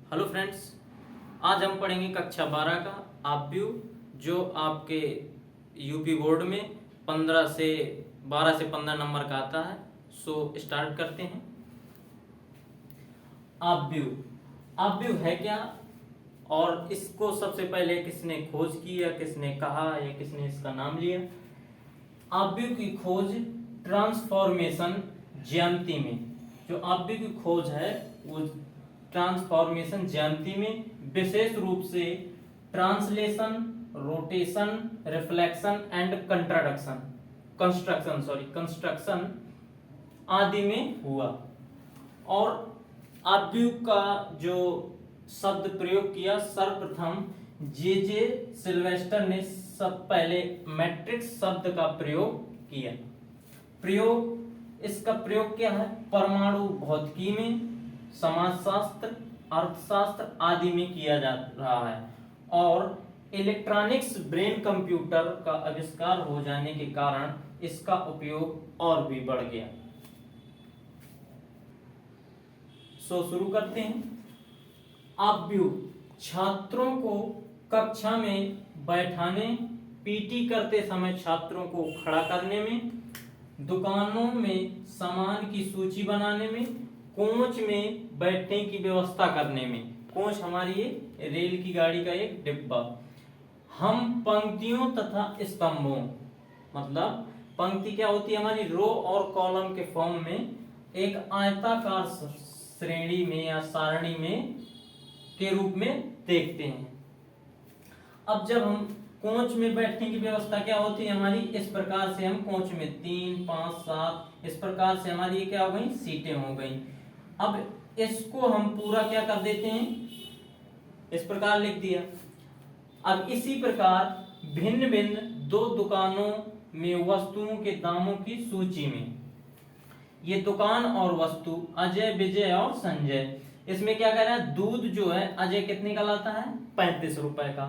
Hello friends, आज हम पढ़ेंगे कक्षा 12 का आपव्यू जो आपके यूपी बोर्ड में 12 से 15 नंबर का आता है। सो स्टार्ट करते हैं। आपव्यू आपव्यू है क्या और इसको सबसे पहले किसने खोज की या किसने कहा या किसने इसका नाम लिया? आपव्यू की खोज ट्रांसफॉर्मेशन ज्यामिति में, जो आपव्यू की खोज है वो ट्रांसफॉर्मेशन ज्यामिति में विशेष रूप से translation, rotation, reflection and construction आदि में हुआ। और आपव्यू का जो शब्द प्रयोग किया सर्वप्रथम जे सिल्वेस्टर ने सब पहले मैट्रिक्स शब्द का प्रयोग किया। इसका प्रयोग क्या है? परमाणु भौतिकी में, समाजशास्त्र, अर्थशास्त्र आदि में किया जा रहा है। और इलेक्ट्रॉनिक्स ब्रेन कंप्यूटर का आविष्कार हो जाने के कारण इसका उपयोग और भी बढ़ गया। शुरू करते हैं। आपव्यू छात्रों को कक्षा में बैठाने, पीटी करते समय छात्रों को खड़ा करने में, दुकानों में सामान की सूची बनाने में, कोच में बैठने की व्यवस्था करने में। कोच हमारी ये रेल की गाड़ी का एक डिब्बा। हम पंक्तियों तथा स्तंभों, मतलब पंक्ति क्या होती है? हमारी रो और कॉलम के फॉर्म में एक आयताकार श्रेणी में या सारणी में के रूप में देखते हैं। अब जब हम कोच में बैठने की व्यवस्था क्या होती है हमारी? इस प्रकार से हम कोच में 3, 5, 7 इस प्रकार से हमारी क्या हो गई? सीटें हो गई। अब इसको हम पूरा क्या कर देते हैं? इस प्रकार लिख दिया। अब इसी प्रकार भिन्न भिन्न दो दुकानों में वस्तुओं के दामों की सूची में, ये दुकान और वस्तु अजय, विजय और संजय। इसमें क्या कह रहा है? दूध जो है अजय कितने का लाता है? 35 रुपए का।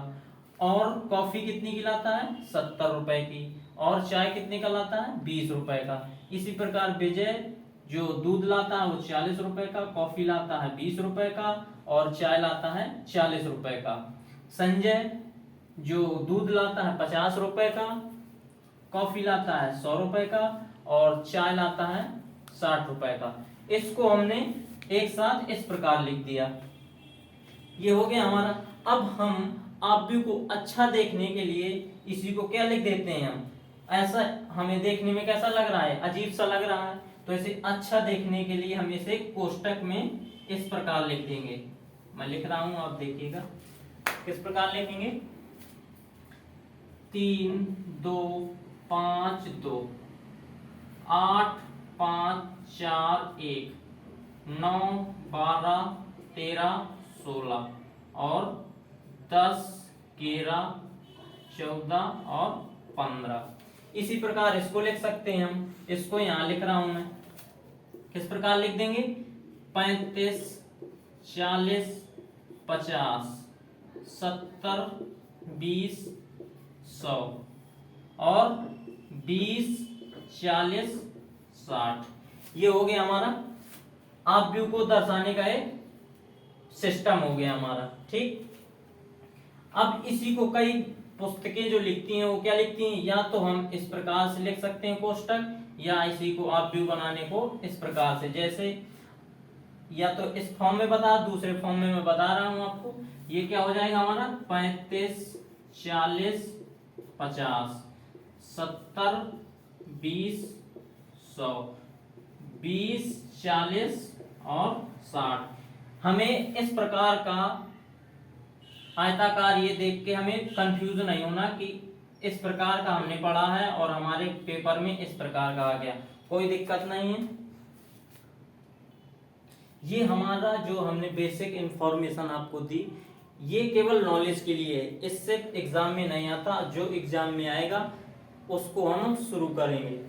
और कॉफी कितनी की लाता है? 70 रुपए की। और चाय कितने का लाता है? 20 रुपए का। इसी प्रकार विजय जो दूध लाता है वो 40 रुपए का, कॉफी लाता है 20 रुपए का और चाय लाता है 40 रुपए का। संजय जो दूध लाता है 50 रुपए का, कॉफी लाता है 100 रुपए का और चाय लाता है 60 रुपए का। इसको हमने एक साथ इस प्रकार लिख दिया। ये हो गया हमारा। अब हम आपव्यू को अच्छा देखने के लिए इसी को क्या लिख देते हैं हम? ऐसा हमें देखने में कैसा लग रहा है? अजीब सा लग रहा है, तो इसे अच्छा देखने के लिए हम इसे कोष्टक में इस प्रकार लिख देंगे। मैं लिख रहा हूं, आप देखिएगा किस प्रकार लिखेंगे। 3, 2, 5, 2, 8, 5, 4, 1, 9, 12, 13, 16 और 10, 11, 14 और 15। इसी प्रकार इसको लिख सकते हैं हम। इसको यहां लिख रहा हूं मैं। किस प्रकार लिख देंगे? 35, 40, 50, 70, 20, 100 और 20, 40, 60। ये हो गया हमारा आपव्यू को दर्शाने का एक सिस्टम हो गया हमारा। ठीक। अब इसी को कई पुस्तकें जो लिखती हैं वो क्या लिखती हैं? या तो हम इस प्रकार से लिख सकते हैं कोष्टक, या इसी को आपव्यू बनाने को इस प्रकार से, जैसे या तो इस फॉर्म में बता, दूसरे फॉर्म में मैं बता रहा हूं आपको। ये क्या हो जाएगा हमारा? 35, 40, 50, 70, 20, 100, 20, 40 और 60। हमें इस प्रकार का आयताकार ये देख के हमें कंफ्यूज नहीं होना कि इस प्रकार का हमने पढ़ा है और हमारे पेपर में इस प्रकार का आ गया, कोई दिक्कत नहीं है। ये हमारा जो हमने बेसिक इंफॉर्मेशन आपको दी, ये केवल नॉलेज के लिए है, इससे एग्जाम में नहीं आता। जो एग्जाम में आएगा उसको हम शुरू करेंगे।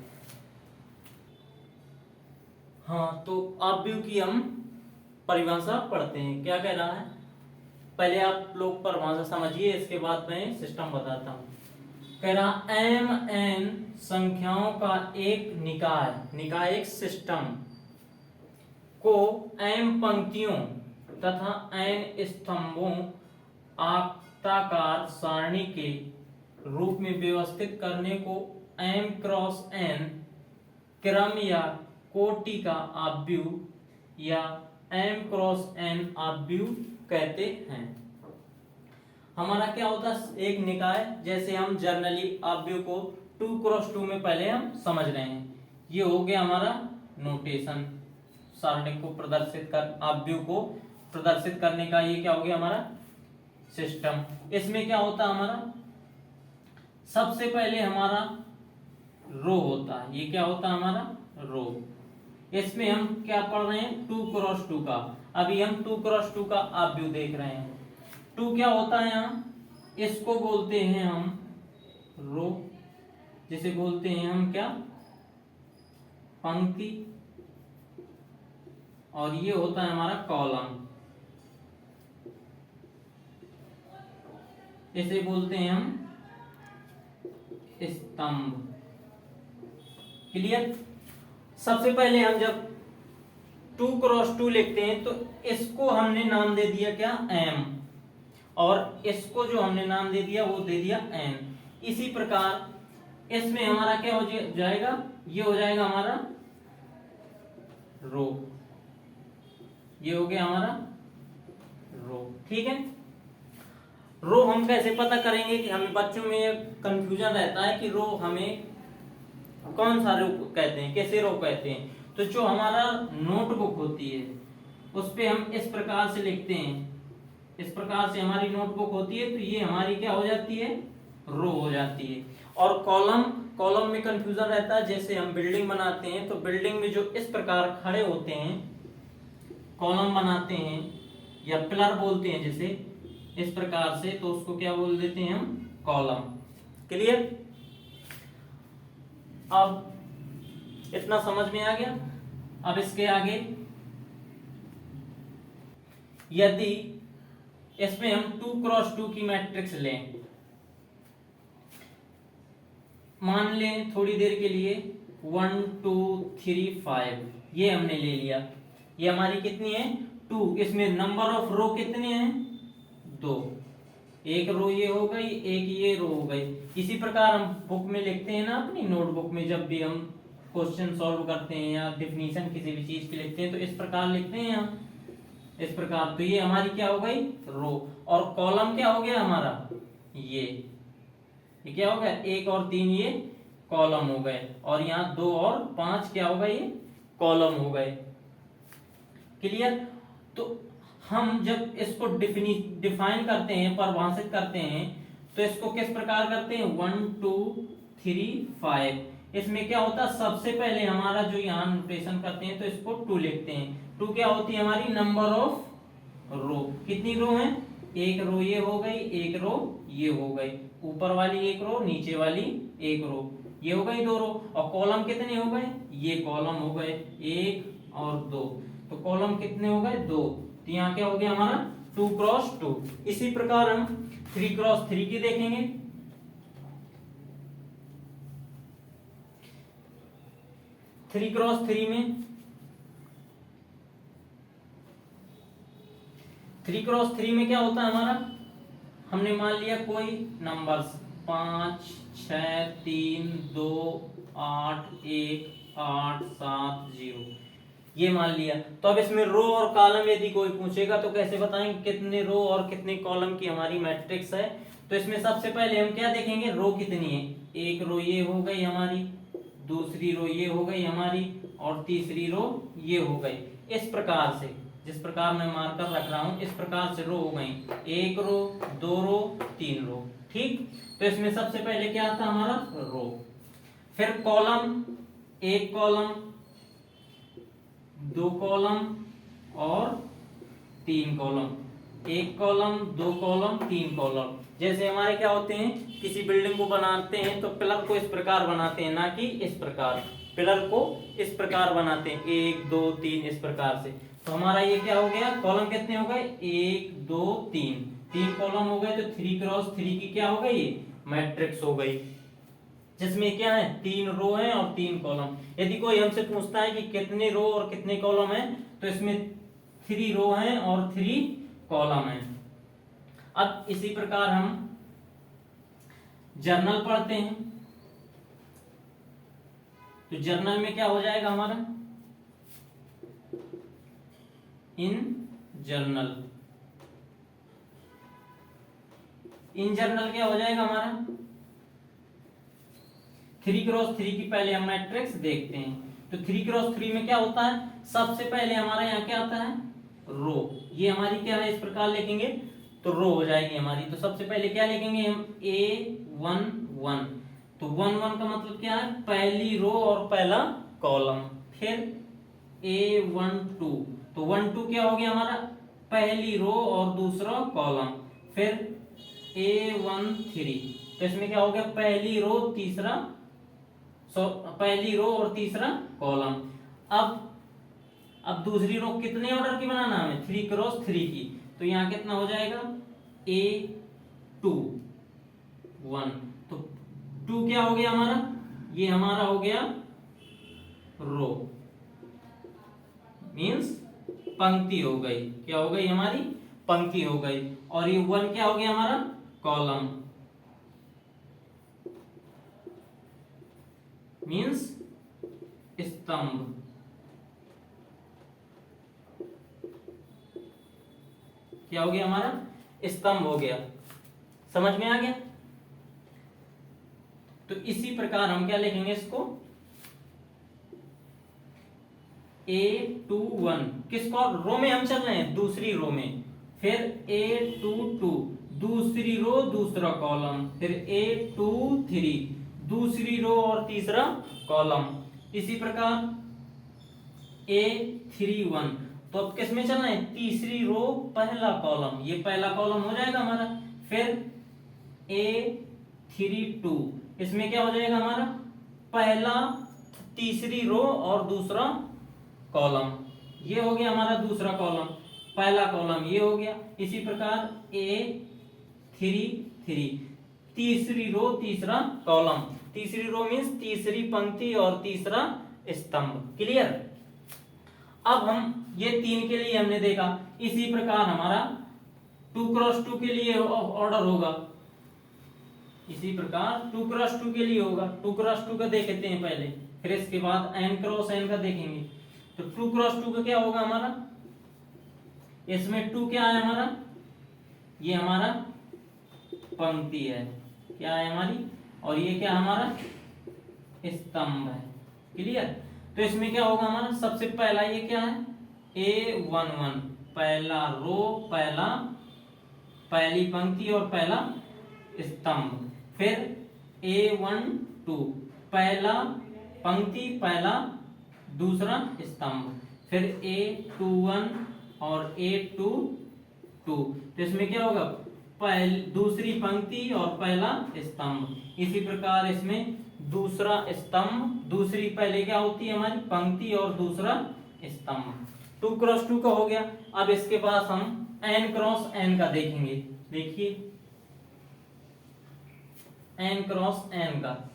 हाँ, तो आपव्यू की हम परिभाषा पढ़ते हैं। क्या कह रहा है? पहले आप लोग परिभाषा समझिए, इसके बाद मैं सिस्टम बताता हूं। कह रहा एन संख्याओं का एक निकाय एक सिस्टम को एम पंक्तियों तथा n स्तंभों आयताकार सारणी के रूप में व्यवस्थित करने को m क्रॉस n क्रम या कोटि का आव्यूह या m क्रॉस n आव्यूह कहते हैं। हमारा क्या होता है, एक निकाय, जैसे हम जर्नली आव्यूह को 2 क्रॉस 2 में पहले हम समझ रहे हैं। ये हो गया हमारा नोटेशन, सारणी को प्रदर्शित कर आव्यूह को प्रदर्शित करने का ये क्या हो गया हमारा सिस्टम। इसमें क्या होता है हमारा, सबसे पहले हमारा रो होता है, ये क्या होता है हमारा रो। इसमें हम क्या पढ़ रहे हैं 2 क्रॉस 2 का, अभी हम 2 क्रॉस 2 का आव्यूह देख रहे हैं। 2 क्या होता है यहाँ, इसको बोलते हैं हम रो, जिसे बोलते हैं हम क्या पंक्ति, और ये होता है हमारा कॉलम, इसे बोलते हैं हम स्तंभ। क्लियर। सबसे पहले हम जब 2 क्रॉस 2 लिखते हैं तो इसको हमने नाम दे दिया क्या m, और इसको जो हमने नाम दे दिया वो दे दिया n। इसी प्रकार इसमें हमारा क्या हो जाएगा, ये हो जाएगा हमारा रो, ये हो गया हमारा रो। ठीक है। रो हम कैसे पता करेंगे कि हमें बच्चों में कंफ्यूजन रहता है कि रो हमें कौन सा रो कहते हैं, कैसे रो कहते हैं। तो जो हमारा नोटबुक होती है उस पे हम इस प्रकार से लिखते हैं, इस प्रकार से हमारी नोटबुक होती है, तो ये हमारी क्या हो जाती है रो हो जाती है। और कॉलम, कॉलम में कंफ्यूजन रहता है, जैसे हम बिल्डिंग बनाते हैं तो बिल्डिंग में जो इस प्रकार खड़े होते हैं कॉलम बनाते हैं या पिलर बोलते हैं जिसे, इस प्रकार से, तो उसको क्या बोल देते हैं हम कॉलम। क्लियर। अब इतना समझ में आ गया। अब इसके आगे यदि इसमें हम 2 क्रॉस 2 की मैट्रिक्स लें, मान लें थोड़ी देर के लिए 1 2 3 5, ये हमने ले लिया, ये हमारी कितनी है 2। इसमें नंबर ऑफ रो कितने हैं 2, एक रो ये हो गई, एक ये रो हो गई। इसी प्रकार हम बुक में लिखते हैं ना, अपनी नोटबुक में जब भी हम क्वेश्चन सॉल्व करते हैं या डेफिनेशन किसी भी चीज की लिखते हैं तो इस प्रकार लिखते हैं हम, इस प्रकार। तो ये हमारी क्या हो गई रो, और कॉलम क्या हो गया हमारा ये क्या हो गया 1 और 3 ये कॉलम हो गए, और यहाँ 2 और 5 क्या हो गए ये कॉलम हो गए। क्लियर। तो हम जब इसको डिफाइन करते हैं, परिभाषित करते हैं, तो इसको किस प्रकार करते हैं 1 2 3 5। इसमें क्या होता है, सबसे पहले हमारा जो यहाँ नोटेशन करते हैं तो इसको 2 लिखते हैं। 2 क्या होती है हमारी नंबर ऑफ रो। कितनी रो है, एक रो ये हो गई, एक रो ये हो गई, ऊपर वाली एक रो, नीचे वाली एक रो, ये हो गई 2 रो। और कॉलम कितने हो गए, ये कॉलम हो गए 1 और 2, तो कॉलम कितने हो गए 2। तो यहाँ क्या हो गया हमारा 2 क्रॉस 2। इसी प्रकार हम 3 क्रॉस 3 की देखेंगे। 3 क्रॉस 3 में 3 क्रॉस 3 में क्या होता है हमारा, हमने मान लिया कोई नंबर्स 5 6 3 2 8 1 8 7 0 ये मान लिया। तो अब इसमें रो और कॉलम यदि कोई पूछेगा तो कैसे बताएंगे कितने रो और कितने कॉलम की हमारी मैट्रिक्स है। तो इसमें सबसे पहले हम क्या देखेंगे, रो कितनी है, एक रो ये हो गई हमारी, दूसरी रो ये हो गई हमारी, और तीसरी रो ये हो गई। इस प्रकार से, जिस प्रकार मैं मार्कर रख रहा हूं इस प्रकार से रो हो गई, एक रो, 2 रो, 3 रो। ठीक। तो इसमें सबसे पहले क्या आता हमारा रो, फिर कॉलम, एक कॉलम, 2 कॉलम और 3 कॉलम, एक कॉलम, 2 कॉलम, 3 कॉलम। जैसे हमारे क्या होते हैं, किसी बिल्डिंग को बनाते हैं तो पिलर को इस प्रकार बनाते हैं, ना कि इस प्रकार, पिलर को इस प्रकार बनाते हैं 1 2 3 इस प्रकार से। तो हमारा ये क्या हो गया, कॉलम कितने हो गए 1 2 3, 3 कॉलम हो गए। तो 3 क्रॉस 3 की क्या हो गई मैट्रिक्स हो गई, जिसमें क्या है 3 रो है और 3 कॉलम। यदि कोई हमसे पूछता है कि कितने रो और कितने कॉलम है, तो इसमें 3 रो हैं और 3 कॉलम हैं। अब इसी प्रकार हम जर्नल पढ़ते हैं। तो जर्नल में क्या हो जाएगा हमारा, इन जर्नल क्या हो जाएगा हमारा 3x3 की पहले हम मैट्रिक्स देखते हैं। तो 3x3 में क्या होता है, सबसे पहले हमारा यहाँ क्या आता है, रो। ये हमारी क्या है, इस प्रकार लिखेंगे तो रो हो जाएगी हमारी। तो सबसे पहले क्या लिखेंगे हम, A11। तो 11 का मतलब क्या है, पहली रो और पहला कॉलम। फिर A12, तो 12 क्या हो गया हमारा, पहली रो और दूसरा कॉलम। फिर A13, तो इसमें क्या हो गया, पहली रो तीसरा पहली रो और तीसरा कॉलम। अब दूसरी रो कितने ऑर्डर की बनाना है, 3x3 की। तो यहाँ कितना हो जाएगा, A21। तो 2 क्या हो गया हमारा, ये हमारा हो गया रो, मीन्स पंक्ति हो गई। क्या हो गई हमारी, पंक्ति हो गई। और ये 1 क्या हो गया हमारा, कॉलम, मीन्स स्तंभ। क्या हो गया हमारा, स्तंभ हो गया। समझ में आ गया। तो इसी प्रकार हम क्या लिखेंगे इसको, A21 किसको, रो में हम चल रहे हैं, दूसरी रो में। फिर A22 दूसरी रो दूसरा कॉलम। फिर A23 दूसरी रो और तीसरा कॉलम। इसी प्रकार A31, तो अब किस में चलना है, तीसरी रो पहला कॉलम, ये पहला कॉलम हो जाएगा हमारा। फिर A32, इसमें क्या हो जाएगा हमारा, पहला तीसरी रो और दूसरा कॉलम। ये हो गया हमारा दूसरा कॉलम, पहला कॉलम ये हो गया। इसी प्रकार A33 तीसरी रो तीसरा कॉलम। तीसरी रो मीन्स तीसरी पंक्ति और तीसरा स्तंभ। क्लियर। अब हम ये 3 के लिए हमने देखा। इसी प्रकार हमारा 2x2 के लिए ऑर्डर होगा। इसी प्रकार 2x2 के लिए होगा। 2x2 का देखते हैं पहले, फिर इसके बाद n×n का देखेंगे। तो 2x2 का क्या होगा हमारा, इसमें 2 क्या है हमारा, ये हमारा पंक्ति है, क्या है हमारी, और ये क्या हमारा स्तंभ है। क्लियर। तो इसमें क्या होगा हमारा, सबसे पहला ये क्या है, A11 पहला रो पहली पंक्ति और पहला स्तंभ। फिर A12 पहला पंक्ति पहला दूसरा स्तंभ। फिर A21 और A22, तो इसमें क्या होगा, दूसरी पंक्ति और पहला स्तंभ। इसी प्रकार इसमें दूसरा स्तंभ, दूसरी पहले क्या होती है हमारी पंक्ति और दूसरा स्तंभ। 2x2 का हो गया। अब इसके बाद हम n×n का देखेंगे। देखिए n×n का,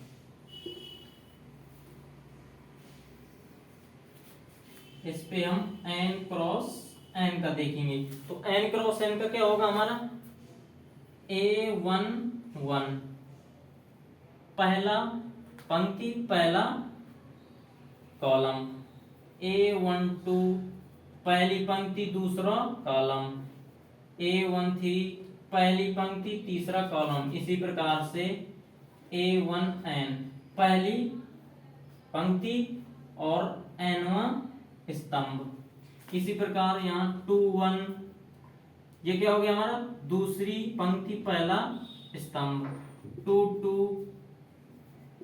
इस पे हम n×n का देखेंगे। तो n×n का क्या होगा हमारा, A11 पहला पंक्ति पहला कॉलम। A12 पहली पंक्ति दूसरा कॉलम। A13 पहली पंक्ति तीसरा कॉलम। इसी प्रकार से A1n पहली पंक्ति और nवां स्तंभ। इसी प्रकार यहाँ 2-1, ये क्या हो गया हमारा, दूसरी पंक्ति पहला स्तंभ। 2-2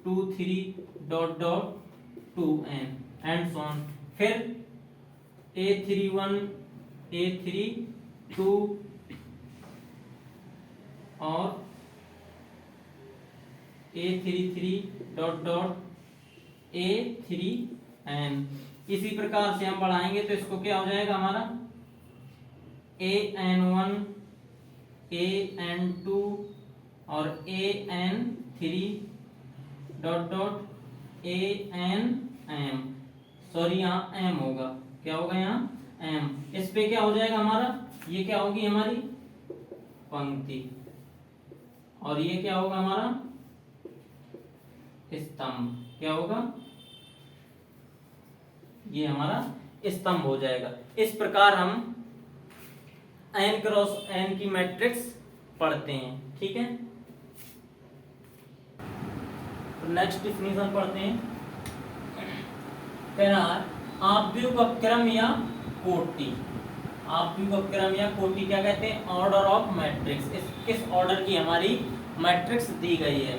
2-3 ... 2n एंड सो ऑन। फिर A31 A32 और A33 ... A3n। इसी प्रकार से हम बढ़ाएंगे तो इसको क्या हो जाएगा हमारा, AN1 AN2 और AN3 ... ANM। सॉरी यहाँ m होगा, क्या होगा यहाँ एम। इस पे क्या हो जाएगा हमारा, ये क्या होगी हमारी पंक्ति, और ये क्या होगा हमारा स्तंभ। क्या होगा, ये हमारा स्तंभ हो जाएगा। इस प्रकार हम n क्रॉस n की मैट्रिक्स पढ़ते हैं। ठीक है, नेक्स्ट डिफिनीशन पढ़ते हैं। कह रहा है आव्यूह का क्रम या कोटि। आव्यूह का क्रम या कोटि क्या कहते हैं, ऑर्डर ऑफ मैट्रिक्स। किस ऑर्डर की हमारी मैट्रिक्स दी गई है।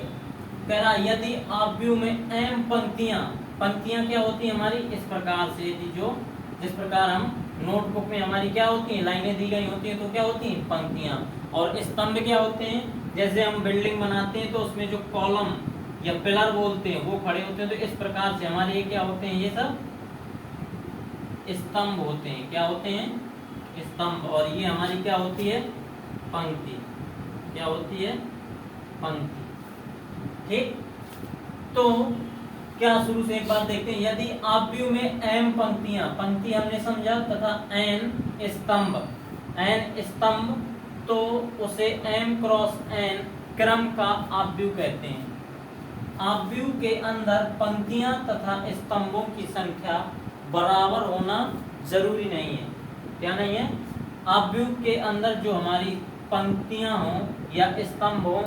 कह रहा है यदि आव्यूह में m पंक्तियां क्या होती है हमारी इस प्रकार से, यदि जो जिस प्रकार हम नोटबुक में हमारी क्या होती हैं लाइनें दी गई होती हैं तो क्या होती हैं पंक्तियां, और स्तंभ क्या होते हैं, जैसे हम बिल्डिंग बनाते हैं तो उसमें जो कॉलम या पिलर बोलते हैं वो खड़े होते हैं, तो इस प्रकार से हमारे ये क्या होते हैं, ये सब स्तंभ होते हैं। क्या होते हैं, स्तंभ। और ये हमारी क्या होती है पंक्ति। क्या होती है पंक्ति। ठीक, तो क्या शुरू से एक बात देखते हैं। यदि आव्यूह में m पंक्ति हमने समझा तथा n स्तंभ तो उसे m क्रॉस n क्रम का आव्यूह कहते हैं। आव्यूह के अंदर पंक्तियां तथा स्तंभों की संख्या बराबर होना जरूरी नहीं है। क्या नहीं है, आव्यूह के अंदर जो हमारी पंक्तियां हों या स्तंभ हों